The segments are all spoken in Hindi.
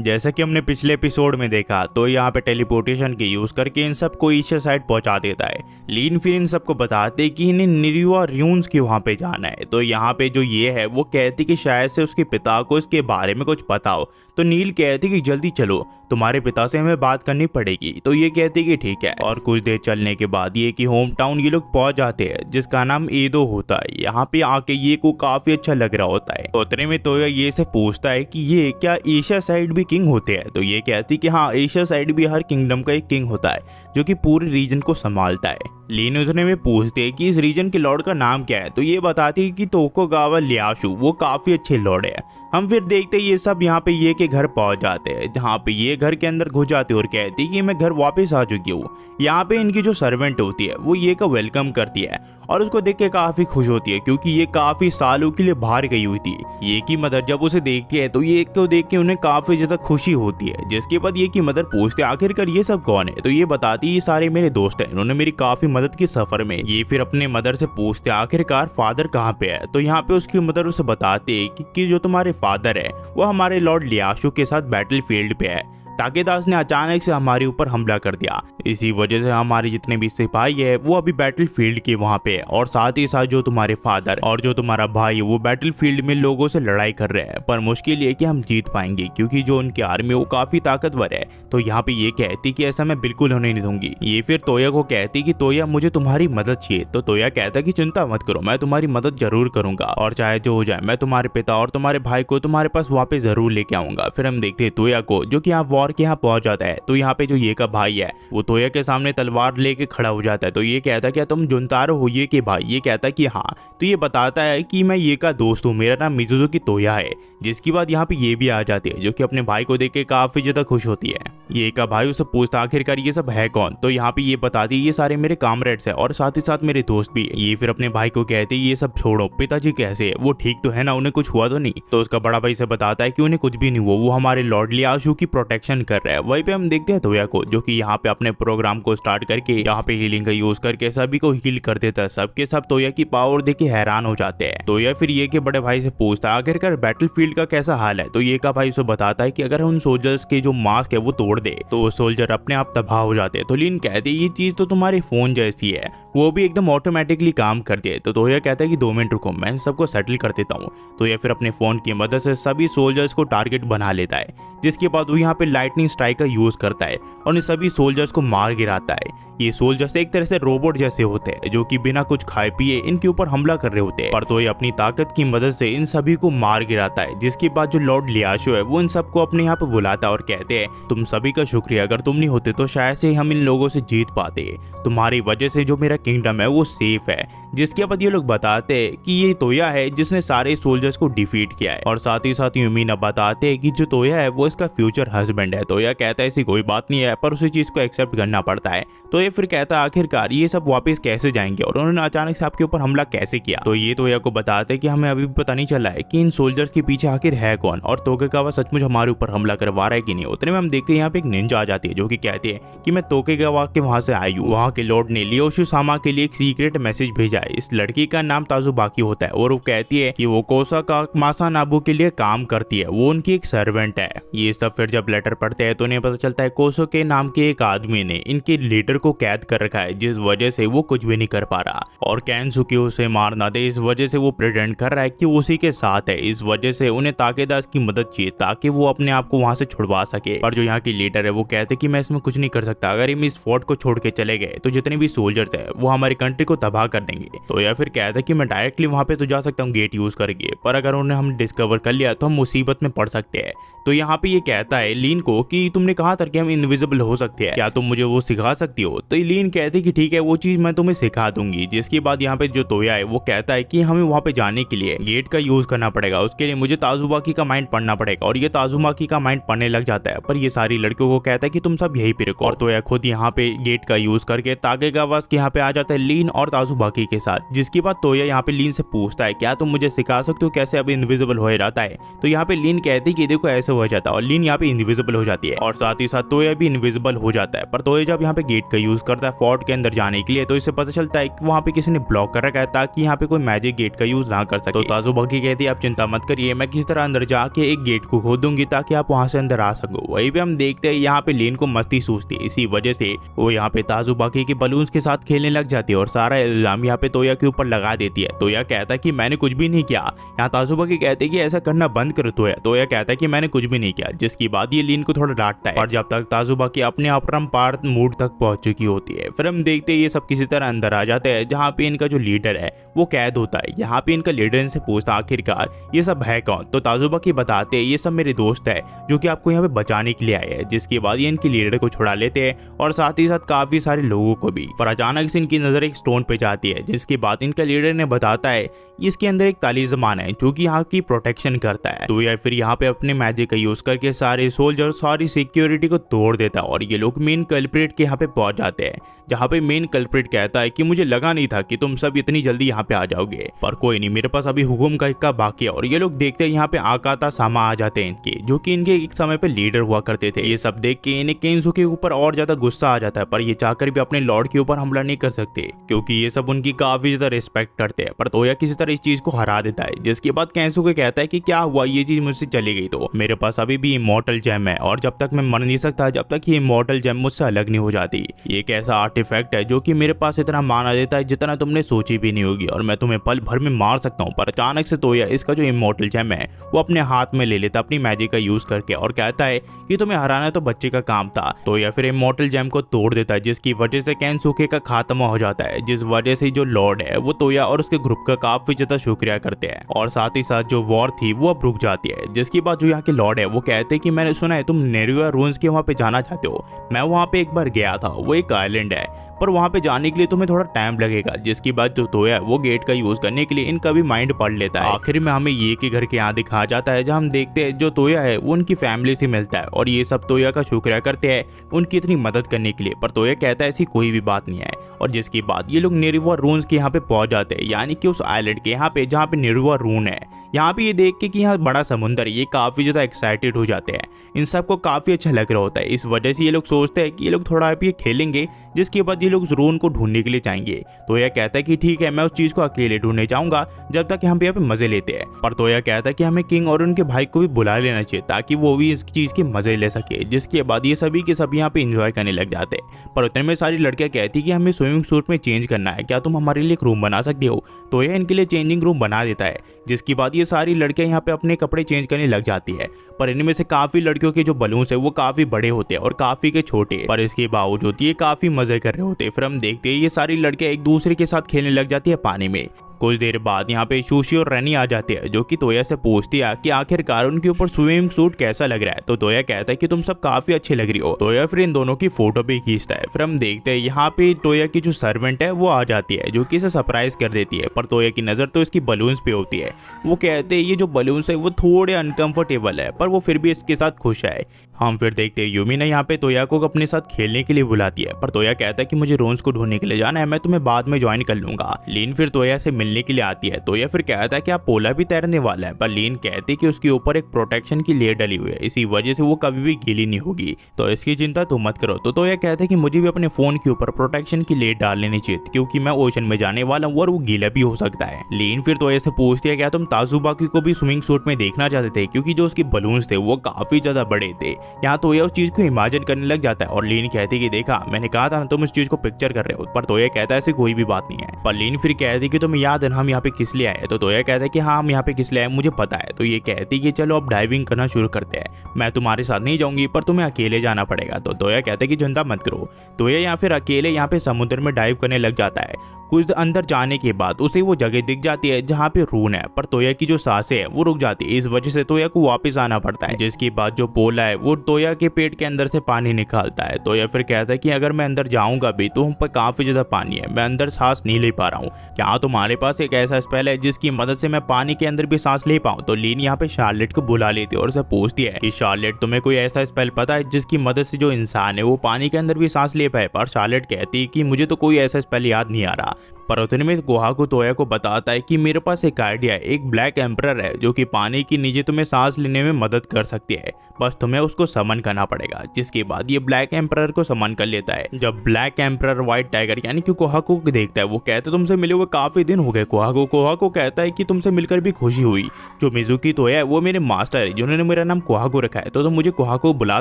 जैसा कि हमने पिछले एपिसोड में देखा तो यहाँ पे टेलीपोर्टेशन के यूज करके इन सबको ईशा साइड पहुंचा देता है। लीन फिर इन सबको बताते कि इन्हें निरिवा र्यून्स के वहां पे जाना है। तो यहाँ पे जो ये है वो कहती कि शायद से उसके पिता को इसके बारे में कुछ पता हो। तो नील कहती कि जल्दी चलो, तुम्हारे पिता से हमें बात करनी पड़ेगी। तो ये कहती कि ठीक है। और कुछ देर चलने के बाद ये कि होम टाउन ये लोग पहुंच जाते हैं जिसका नाम एदो होता है। यहाँ पे आके ये को काफी अच्छा लग रहा होता है। तो उतने में तोया ये से पूछता है कि ये क्या एशिया साइड भी किंग होते हैं। तो ये कहती कि हाँ, एशिया साइड भी हर किंगडम का एक किंग होता है जो कि पूरे रीजन को संभालता है। लीन उतने में पूछते हैं कि इस रीजन के लॉर्ड का नाम क्या है। तो ये बताती है कि तोकुगावा ल्याशु वो काफी अच्छे लॉर्ड है। हम फिर देखते हैं ये सब यहाँ पे ये के घर पहुंच जाते हैं, जहाँ पे ये घर के अंदर घुस जाते और कहती है कि मैं घर वापस आ चुकी हूँ। यहाँ पे इनकी जो सर्वेंट होती है वो ये का वेलकम करती है और उसको देख के काफी खुश होती है क्योंकि ये काफी सालों के लिए बाहर गई हुई थी। ये की मदर जब उसे देखती है तो ये को देख के उन्हें काफी ज्यादा खुशी होती है। जिसके बाद ये की मदर पूछते आखिरकार ये सब कौन है। तो ये बताती ये सारे मेरे दोस्त हैं, इन्होंने मेरी काफी मदद की सफर में। ये फिर अपने मदर से पूछते आखिरकार फादर कहाँ पे है। तो यहाँ पे उसकी मदर उसे बताते कि जो तुम्हारे फादर है वो हमारे लॉर्ड ल्याशु के साथ बैटल फील्ड पे है। ताकेदास ने अचानक से हमारे ऊपर हमला कर दिया, इसी वजह से हमारे जितने भी सिपाही है वो अभी बैटल फील्ड के वहाँ पे है। और साथ ही साथ जो तुम्हारे फादर और जो तुम्हारा भाई है वो बैटल फील्ड में लोगों से लड़ाई कर रहे हैं। पर मुश्किल ये कि हम जीत पाएंगे क्योंकि जो उनकी आर्मी वो काफी ताकतवर है। तो यहाँ पे ये कहती कि ऐसा मैं बिल्कुल होने नहीं दूंगी। ये फिर तोया को कहती कि तोया मुझे तुम्हारी मदद चाहिए। तो तोया कहता कि चिंता मत करो, मैं तुम्हारी मदद जरूर करूंगा और चाहे जो हो जाए मैं तुम्हारे पिता और तुम्हारे भाई को तुम्हारे पास वापस जरूर लेके आऊंगा। फिर हम देखते हैं तोया को जो कि यहाँ वॉर के यहाँ पहुंच जाता है। तो यहाँ पे जो ये का भाई है वो तोया के सामने तलवार लेके खड़ा हो जाता है। तो ये कहता क्या तुम जुनतारो हो ये के भाई। ये कहता कि हाँ। तो ये बताता है कि मैं ये का दोस्त हूँ, मेरा नाम मिजुजुकी तोया है। जिसकी बात यहाँ पे ये भी आ जाती है जो कि अपने भाई को देख के काफी ज्यादा खुश होती है। ये का भाई उसे पूछता आखिरकार ये सब है कौन। तो यहाँ पे ये बताती ये सारे मेरे कामरेड्स है और साथ ही साथ मेरे दोस्त भी। ये फिर अपने भाई को कहते ये सब छोड़ो, पिताजी कैसे है, वो ठीक तो है ना, उन्हें कुछ हुआ तो नहीं। तो उसका बड़ा भाई से बताता है कि उन्हें कुछ भी नहीं हुआ, वो हमारे लॉर्ड ल्याशु की प्रोटेक्शन कर रहा है। वहीं पे हम देखते हैं तोया को जो कि यहाँ पे अपने प्रोग्राम को स्टार्ट करके यहाँ पे हीलिंग का यूज करके सभी को हील कर देता है। सबके सब तोया की पावर देख के हैरान हो जाते हैं। तोया फिर ये के बड़े भाई से पूछता है आखिरकार बैटल फील्ड का कैसा हाल है। तो ये का भाई उसे बताता है कि अगर उन सोल्जर्स के जो मास्क है वो तोड़ दे तो सोल्जर अपने आप तबाह हो जाते हैं। तो लीन कहती है ये चीज तो तुम्हारे फोन जैसी है, वो भी एकदम ऑटोमेटिकली काम करती है। तो तोया कहता है कि 2 मिनट रुको, मैं सबको सेटल कर देता हूँ। तो ये फिर अपने फोन की मदद से सभी सोल्जर्स को टारगेट बना लेता है। जिसके बाद वो यहाँ पे लाइटनिंग स्ट्राइक का यूज करता है और इन सभी सोल्जर्स को मार गिराता है। ये सोल्जर्स एक तरह से रोबोट जैसे होते हैं जो कि बिना कुछ खाए पिए इनके ऊपर हमला कर रहे होते हैं। पर तो ये अपनी ताकत की मदद से इन सभी को मार गिराता है। जिसके बाद जो लॉर्ड ल्याशु है वो इन सबको अपने यहाँ पे बुलाता है और कहते हैं तुम सभी का शुक्रिया, अगर तुम नहीं होते तो शायद से हम इन लोगों से जीत पाते। तुम्हारी वजह से जो मेरा किंगडम है वो सेफ है। जिसके बाद ये लोग बताते हैं कि ये तोया है जिसने सारे सोल्जर्स को डिफीट किया है। और साथ ही साथ यूमिना बताते हैं कि जो तोया है वो इसका फ्यूचर हस्बैंड है। तोया कहता है ऐसी कोई बात नहीं है, पर उसी चीज को एक्सेप्ट करना पड़ता है। तो ये फिर कहता है आखिरकार ये सब वापस कैसे जाएंगे और उन्होंने अचानक से आपके ऊपर हमला कैसे किया। तो ये तोया को बताते हैं कि हमें अभी भी पता नहीं चला है कि इन सोल्जर्स के पीछे आखिर है कौन और तोकुगावा सचमुच हमारे ऊपर हमला करवा रहा है कि नहीं। उतने में हम देखते हैं यहाँ पे एक निंजा आ जाती है जो कि कहती है कि मैं तोकुगावा के वहां से आई हूँ। वहाँ के लॉर्ड ने ल्याशु सामा के लिए एक सीक्रेट मैसेज भेजा है। इस लड़की का नाम ताजुबाकी होता है और वो कहती है कि वो कोसाका मासानाबु के लिए काम करती है, वो उनकी एक सर्वेंट है। ये सब फिर जब लेटर पढ़ते हैं तो उन्हें पता चलता है कोसो के नाम के एक आदमी ने इनके लीडर को कैद कर रखा है, जिस वजह से वो कुछ भी नहीं कर पा रहा और कैनसुकी उसे मार ना दे, इस वजह से वो प्रिटेंड कर रहा है कि उसी के साथ है। इस वजह से उन्हें ताकेदास की मदद चाहिए ताकि वो अपने आप को वहां से छुड़वा सके। पर जो यहाँ की लीडर है वो कहते कि मैं इसमें कुछ नहीं कर सकता, अगर हम इस फोर्ट को छोड़ के चले गए तो जितने भी सोल्जर्स है वो हमारी कंट्री को तबाह कर देंगे। तो या फिर कहता है कि मैं डायरेक्टली वहां पे तो जा सकता हूँ गेट यूज करके, पर अगर उन्हें हम डिस्कवर कर लिया तो हम मुसीबत में पड़ सकते हैं। तो यहाँ पे ये कहता है लीन को कि तुमने कहा था कि हम इनविजिबल हो सकते हैं, क्या तुम मुझे वो सिखा सकती हो। तो लीन कहते कि ठीक है वो चीज मैं तुम्हें सिखा दूंगी। जिसके बाद यहाँ पे जो तोया है वो कहता है कि हमें वहां पे जाने के लिए गेट का यूज करना पड़ेगा, उसके लिए मुझे ताजुबाकी का माइंड पढ़ना पड़ेगा। और ये ताजुबाकी का माइंड पढ़ने लग जाता है, पर ये सारी लड़कियों को कहता है कि तुम सब यही पे रुको। और तोया खुद यहाँ पे गेट का यूज करके ताकेगावा के यहाँ पे आ जाता है लीन और ताजुबाकी के साथ। जिसके बाद तोया यहाँ पे लीन से पूछता है क्या तुम मुझे सिखा सकते हो कैसे अब इनविजिबल हो जाता है। तो यहाँ पे लीन कहती है कि देखो ऐसे हो जाता है, और लीन यहाँ पे इनविजिबल हो जाती है और साथ ही साथ तोया भी इनविजिबल हो जाता है। पर तोया जब यहाँ पे गेट का यूज करता है फोर्ट के अंदर जाने के लिए, तो इससे पता चलता है कि वहाँ पे किसी ने ब्लॉक कर रखा है ताकि यहाँ पे कोई मैजिक गेट का यूज ना कर सके। तो ताजुबाकी कहती है आप चिंता मत करिए, मैं किसी तरह अंदर जाके एक गेट को खोद दूंगी ताकि आप वहां से अंदर आ सको। वहीं पे हम देखते हैं यहाँ पे लीन को मस्ती सूझती है, इसी वजह से वो यहाँ पे ताजुबाकी के बलून्स के साथ खेलने लग जाती है और सारा इल्जाम यहाँ पे तोया के ऊपर लगा देती है। तोया कहता है कि मैंने कुछ भी नहीं किया। यहाँ ताजुबाकी कहते हैं कि ऐसा करना बंद करो तोया। तोया कहता है कि मैंने कुछ भी नहीं किया, जिसकी बाद ये लीन को थोड़ा डांटता है। और जब तक ताजुबाकी अपने अपरंपार मूड तक पहुंच चुकी होती है, फिर हम देखते हैं ये सब किसी तरह अंदर आ जाते हैं जहाँ पे इनका जो लीडर है वो कैद होता है। यहाँ पे इनका लीडर इनसे पूछता आखिरकार ये सब है कौन। तो ताजुबाकी बताते हैं ये सब मेरे दोस्त है जो कि आपको यहाँ पे बचाने के लिए आए हैं। जिसके बाद ये इनके लीडर को छुड़ा लेते हैं और साथ ही साथ काफी सारे लोगों को भी। पर अचानक से इनकी नजर एक स्टोन पे जाती है, जिसके बाद इनका लीडर ने बताता है इसके अंदर एक तालिस्मान है जो कि यहाँ की प्रोटेक्शन करता है। तो या फिर यहाँ पे अपने मैजिक का यूज करके सारे सोल्जर सारी सिक्योरिटी को तोड़ देता है और ये लोग मेन कल्प्रिट के यहाँ पे पहुंच जाते हैं, जहाँ पे मेन कल्प्रिट कहता है कि मुझे लगा नहीं था कि तुम सब इतनी जल्दी यहाँ पे आ जाओगे, पर कोई नहीं, मेरे पास अभी हुकुम का इक्का बाकी है। और ये लोग देखते हैं यहाँ पे आकाता सामा आ जाते हैं इनके, जो कि इनके एक समय पे लीडर हुआ करते थे। ये सब देख के इन्हें केंजो के ऊपर और ज्यादा गुस्सा आ जाता है, पर ये चाहकर भी अपने लॉर्ड के ऊपर हमला नहीं कर सकते क्योंकि ये सब उनकी काफी ज्यादा रिस्पेक्ट करते हैं। पर तोया किसी तरह इस चीज को हरा देता है, जिसके बाद केंजो कहता है कि क्या हुआ, ये चीज मुझसे चली गई तो मेरे पास अभी भी इमॉर्टल जेम है और जब तक मैं मर नहीं सकता जब तक ये इमॉर्टल जेम मुझसे अलग नहीं हो जाती। ये एक ऐसा आर्टिफैक्ट है जो कि मेरे पास इतना माना देता है जितना तुमने सोची भी नहीं होगी और मैं तुम्हें पल भर में मार सकता हूँ। पर अचानक से तोया इसका जो इमॉर्टल जेम है वो अपने हाथ में ले लेता अपनी मैजिक का यूज करके और कहता है कि तुम्हें हराना तो बच्चे का काम था। तो या फिर इमॉर्टल जेम को तोड़ देता है, जिसकी वजह से केनसुके का खात्मा हो जाता है, जिस वजह से जो लॉर्ड है वो तोया और उसके ग्रुप का काफी ज्यादा शुक्रिया करते हैं और साथ ही साथ जो वॉर थी वो अब रुक जाती है। जिसके बाद जो यहाँ के लॉर्ड है वो कहते हैं कि मैंने सुना है तुम नेरुआ रून्स के वहाँ पे जाना चाहते हो। मैं वहाँ पे एक बार गया था, वो एक आइलैंड है पर वहाँ पे जाने के लिए तुम्हें थोड़ा टाइम लगेगा। जिसके बाद जो तोया है वो गेट का यूज करने के लिए इनका भी माइंड पढ़ लेता है। आखिर में हमें ये के घर के यहाँ दिखाया जाता है जहाँ हम देखते हैं जो तोया है वो उनकी फैमिली से मिलता है और ये सब तोया का शुक्रिया करते हैं उनकी इतनी मदद करने के लिए। पर तोया कहता है ऐसी कोई भी बात नहीं है और जिसके बाद ये लोग नेरुआ रून्स के यहाँ पे पहुंच जाते हैं, यानी कि उस आइलैंड के यहाँ पे जहाँ पे नेरुआ रून है। यहाँ पे ये देख के कि यहाँ बड़ा समुंदर है, ये काफी ज्यादा एक्साइटेड हो जाते हैं। इन सबको काफी अच्छा लग रहा होता है, इस वजह से ये लोग सोचते हैं कि ये लोग थोड़ा अभी खेलेंगे, जिसके बाद ये लोग उस रून को ढूंढने के लिए जाएंगे। तोया कहता है कि ठीक है मैं उस चीज को अकेले ढूंढने जाऊंगा जब तक हम यहाँ पे मजे लेते हैं। पर तोया कहता है कि हमें किंग और उनके भाई को भी बुला लेना चाहिए ताकि वो भी इस चीज के मजे ले सके। जिसके बाद ये सभी के सभी यहाँ पे इंजॉय करने लग जाते हैं। पर उतने में सारी लड़कियां कहती कि हमें स्विमिंग सूट में चेंज करना है, क्या तुम हमारे लिए एक रूम बना सकते हो। तोया इनके लिए चेंजिंग रूम बना देता है, जिसके बाद ये सारी लड़कियां यहाँ पे अपने कपड़े चेंज करने लग जाती है। पर इनमें से काफी लड़कियों के जो बलून्स है वो काफी बड़े होते हैं और काफी के छोटे, पर इसके बावजूद ये काफी मजे कर रहे होते हैं। फिर हम देखते हैं ये सारी लड़कियां एक दूसरे के साथ खेलने लग जाती है पानी में। कुछ देर बाद यहाँ पे सुशी और रनी आ जाते हैं जो कि तोया से पूछती है कि आखिरकार उनके ऊपर स्विमिंग सूट कैसा लग रहा है। तो तोया कहता है कि तुम सब काफी अच्छे लग रही हो। तोया फिर इन दोनों की फोटो भी खींचता है। फिर हम देखते हैं यहाँ पे तोया की जो सर्वेंट है वो आ जाती है जो कि इसे सरप्राइज कर देती है। पर तोया की नजर तो इसकी बलून्स पे होती है। वो कहते हैं ये जो बलून्स है वो थोड़े अनकंफर्टेबल है पर वो फिर भी इसके साथ खुश है। हम फिर देखते हैं यूमी ने यहाँ पे तोया को अपने साथ खेलने के लिए बुलाती है, पर तोया कहता है कि मुझे रोन्स को ढूंढने के लिए जाना है, मैं तुम्हें बाद में ज्वाइन कर लूंगा। लीन फिर तोया से मिलने के लिए आती है। तोया फिर कहता है कि आप पोला भी तैरने वाला है, पर लीन कहती है कि उसके ऊपर एक प्रोटेक्शन की लेयर डली हुई है, इसी वजह से वो कभी भी गीली नहीं होगी, तो इसकी चिंता तुम मत करो। तो तोया कहता है कि मुझे भी अपने फोन के ऊपर प्रोटेक्शन की लेयर डाल लेनी चाहिए क्योंकि मैं ओशन में जाने वाला हूँ और वो गीला भी हो सकता है। लीन फिर तोया से पूछती है क्या तुम ताजुबाकी को भी स्विमिंग सूट में देखना चाहते थे, क्योंकि जो उसके बलून्स थे वो काफी ज्यादा बड़े थे। यहाँ तोया उस को इमेजिन करने लग जाता है और लीन कहती कि देखा मैंने कहा था ना तुम इस चीज को पिक्चर कर रहे हो। पर तोया कहता है ऐसी कोई भी बात नहीं है। पर लीन फिर कहती कि तुम्हें याद है हम यहाँ पे किस लिए आए। तो तोया कहता है कि हाँ हम यहाँ पे किस लिए आए मुझे पता है। तो ये कहती कि चलो अब डाइविंग करना शुरू करते हैं, मैं तुम्हारे साथ नहीं जाऊंगी पर तुम्हें अकेले जाना पड़ेगा। तो तोया कहता है कि चिंता मत करो। तोया यहाँ फिर अकेले यहाँ पे समुद्र में डाइव करने लग जाता है। कुछ अंदर जाने के बाद उसे वो जगह दिख जाती है जहाँ पे रून है, पर तोया की जो सांसें है वो रुक जाती है, इस वजह से तोया को वापस आना पड़ता है। जिसके बाद जो पोला है वो तोया के पेट के अंदर से पानी निकालता है। तोया फिर कहता है कि अगर मैं अंदर जाऊंगा भी तो हम पर काफी ज्यादा पानी है, मैं अंदर सांस नहीं ले पा रहा हूँ, क्या तुम्हारे पास एक ऐसा स्पेल है जिसकी मदद से मैं पानी के अंदर भी सांस ले पाऊँ। तो लीन यहाँ पे शार्लेट को बुला लेती है और उसे पूछती है कि शार्लेट तुम्हें कोई ऐसा स्पेल पता है जिसकी मदद से जो इंसान है वो पानी के अंदर भी सांस ले पाए। पर शार्लेट कहती है कि मुझे तो कोई ऐसा स्पेल याद नहीं आ रहा, पर उतने में कोहाकू तोया को बताता है कि मेरे पास एक आइडिया है, एक ब्लैक एम्परर है जो कि पानी के नीचे तुम्हें सांस लेने में मदद कर सकती है, बस तुम्हें उसको समन करना पड़ेगा। जिसके बाद ये ब्लैक एम्परर को समन कर लेता है। जब ब्लैक एम्परर व्हाइट टाइगर यानी कि कोहाकू को देखता है, वो कहता है तुमसे मिले हुए काफी दिन हो गए कोहाकू कहता है कि तुमसे मिलकर भी खुशी हुई। जो मिजुकी तोया है वो मेरे मास्टर है जिन्होंने मेरा नाम कोहाकू रखा है, तो तुम मुझे कोहाकू बुला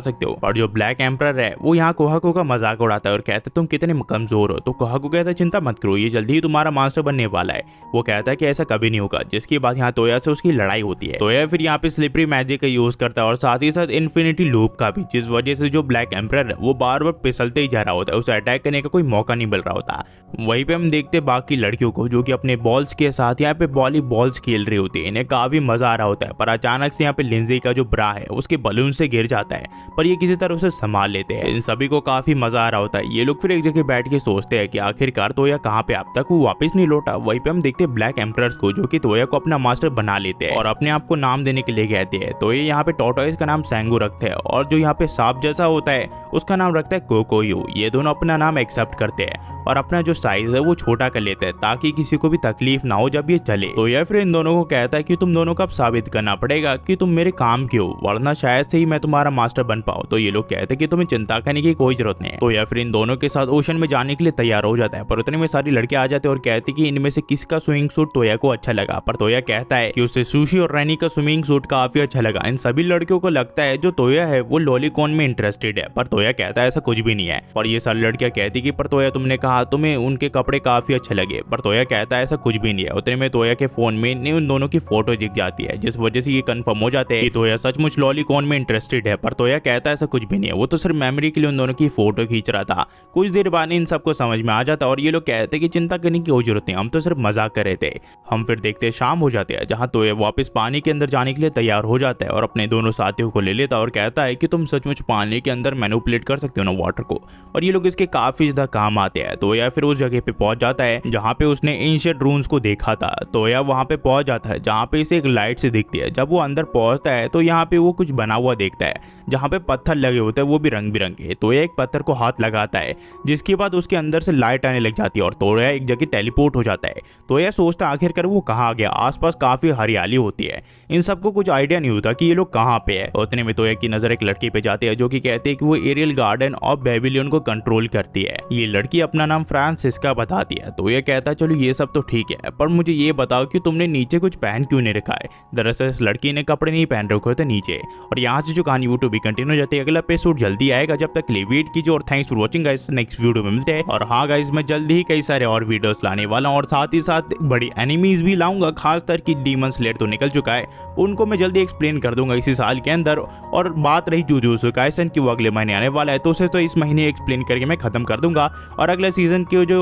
सकते हो। और जो ब्लैक एम्परर है वो यहाँ कोहाकू का मजाक उड़ाता है और कहता है तुम कितने कमजोर हो। तो कोहाकू कहता है चिंता मत करो, ये जल्दी ही तुम्हारा मास्टर बनने वाला है। वो कहता है कि ऐसा कभी नहीं होगा। जिसके बाद यहाँ तोया से उसकी लड़ाई होती है। तोया फिर यहाँ पे स्लिपरी मैजिक का यूज करता है और साथ ही साथ इन्फिनिटी लूप का भी, जिस वजह से जो ब्लैक एम्परर है वो बार बार फिसलते ही जा रहा होता है, उसे अटैक करने का कोई मौका नहीं मिल रहा होता। वहीं पे हम देखते बाकी लड़कियों को जो कि अपने बॉल्स के साथ यहाँ पे वॉलीबॉल्स खेल रही होती है। इन्हें काफी मजा आ रहा होता है, पर अचानक से यहाँ पे लिंजी का जो ब्रा है उसके बलून से गिर जाता है, पर ये किसी तरह उसे संभाल लेते हैं। इन सभी को काफी मजा आ रहा होता है। ये लोग फिर एक जगह बैठ के सोचते हैं कि आखिरकार तोया कहाँ पे, अब तक वो वापस नहीं लौटा। वहीं पे हम देखते हैं ब्लैक एम्परर्स को जो कि तोया को अपना मास्टर बना लेते हैं और अपने आप को नाम देने के लिए कहते हैं। तो ये यहाँ पे टॉर्टोइस का नाम सैंगू रखते हैं और जो यहाँ पे सांप जैसा होता है उसका नाम रखता है कोकोयू। ये दोनों अपना नाम एक्सेप्ट करते हैं और अपना जो साइज है वो छोटा कर लेते हैं ताकि किसी को भी तकलीफ ना हो जब ये चले। तो यह फिर इन दोनों को कहता है कि तुम दोनों को अब साबित करना पड़ेगा कि तुम मेरे काम के हो, वरना शायद से ही मैं तुम्हारा मास्टर बन पाऊं। तो ये लोग कहते हैं कि तुम्हें चिंता करने की कोई जरूरत नहीं है। तो यह फिर इन दोनों के साथ ओशन में जाने के लिए तैयार हो जाता है, पर उतने में सारी लड़कियां आ जाते हैं और कहती कि इनमें से किसका स्विमिंग सूट तोया को अच्छा लगा। पर तोया कहता है कि उसे सुशी और रैनी का स्विमिंग सूट काफी अच्छा लगा। इन सभी लड़कियों को लगता है जो तोया है वो लॉलीकॉन में इंटरेस्टेड है, पर तोया कहता है ऐसा कुछ भी नहीं है। और ये सारी लड़कियां कहती कि पर तोया तुमने कहा तुम्हें उनके कपड़े काफी अच्छे लगे, पर तोया कहता है ऐसा कुछ भी नहीं है। उतने में तोया के फोन में उन दोनों की फोटो दिख जाती है, जिस वजह से ये कंफर्म हो जाते हैं कि तोया सचमुच लॉलीकॉन में इंटरेस्टेड है। पर तोया कहता है ऐसा कुछ भी नहीं है, वो तो सिर्फ मेमोरी के लिए उन दोनों की फोटो खींच रहा था। कुछ देर बाद इन सबको समझ में आ जाता और ये लोग कहते हैं कि चिंता करने की कोई जरूरत नहीं, हम तो सिर्फ मजाक कर रहे थे। हम फिर देखते हैं शाम हो जाती है, जहाँ तोया वापस पानी के अंदर जाने के लिए तैयार हो जाता है और अपने दोनों साथियों को ले लेता है और कहता है कि तुम सचमुच पानी के अंदर मैनिपुलेट कर सकते हो ना वाटर को। और ये लोग इसके काफी ज्यादा काम आते हैं। तोया फिर उस जगह पे पहुंच जाता है जहाँ पे उसने एंशिएंट रून्स को देखा था। तोया वहाँ पे पहुंच जाता है जहाँ पे इसे एक लाइट से दिखती है। जब वो अंदर पहुंचता है तो यहाँ पे वो कुछ बना हुआ देखता है जहाँ पे पत्थर लगे होते हैं, वो भी रंग बिरंगे। तोया एक पत्थर को हाथ लगाता है जिसके बाद उसके अंदर से लाइट आने लग जाती है और तोया एक जगह टेलीपोर्ट हो जाता है। तोया सोचता है आखिरकार वो कहाँ गया, आसपास काफी हरियाली होती है। इन सबको कुछ आइडिया नहीं होता कि ये लोग कहाँ पे है। उतने में तोया की नजर एक लड़की पे जाती है जो कि कहती है कि वो एरियल गार्डन ऑफ बेबीलोन को कंट्रोल करती है। ये लड़की अपना नाम फ्रांसिस्का बताती है। तो ये कहता है चलो ये सब तो ठीक है, पर मुझे ये बताओ कि तुमने नीचे कुछ पहन क्यों नहीं रखा है। दरअसल इस लड़की ने कपड़े नहीं पहन रखे थे नीचे। और यहाँ से जो कहानी यूट्यूब भी कंटिन्यू हो जाती है। अगला एपिसोड जल्दी आएगा, जब तक लिए वेट कीजिए और thanks for watching guys. Next video में मिलते हैं। और हाँ गाइस, मैं जल्दी ही कई सारे और वीडियोस लाने वाला हूँ और साथ ही साथ बड़ी एनिमीज भी लाऊंगा। खासकर की डीमन स्लेयर तो निकल चुका है, उनको मैं जल्दी एक्सप्लेन कर दूंगा इसी साल के अंदर। और बात रही जुजुत्सु काइसन की, वो अगले महीने आने वाला है, तो उसे तो इस महीने एक्सप्लेन करके मैं खत्म कर दूंगा और अगले सीजन के जो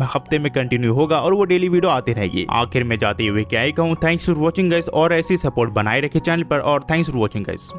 हफ्ते में कंटिन्यू होगा और वो डेली वीडियो आती रहेगी। आखिर में जाते हुए क्या ही कहूँ, थैंक्स फॉर वॉचिंग गाइस और ऐसी सपोर्ट बनाए रखे चैनल पर और थैंक्स फॉर वॉचिंग गाइस।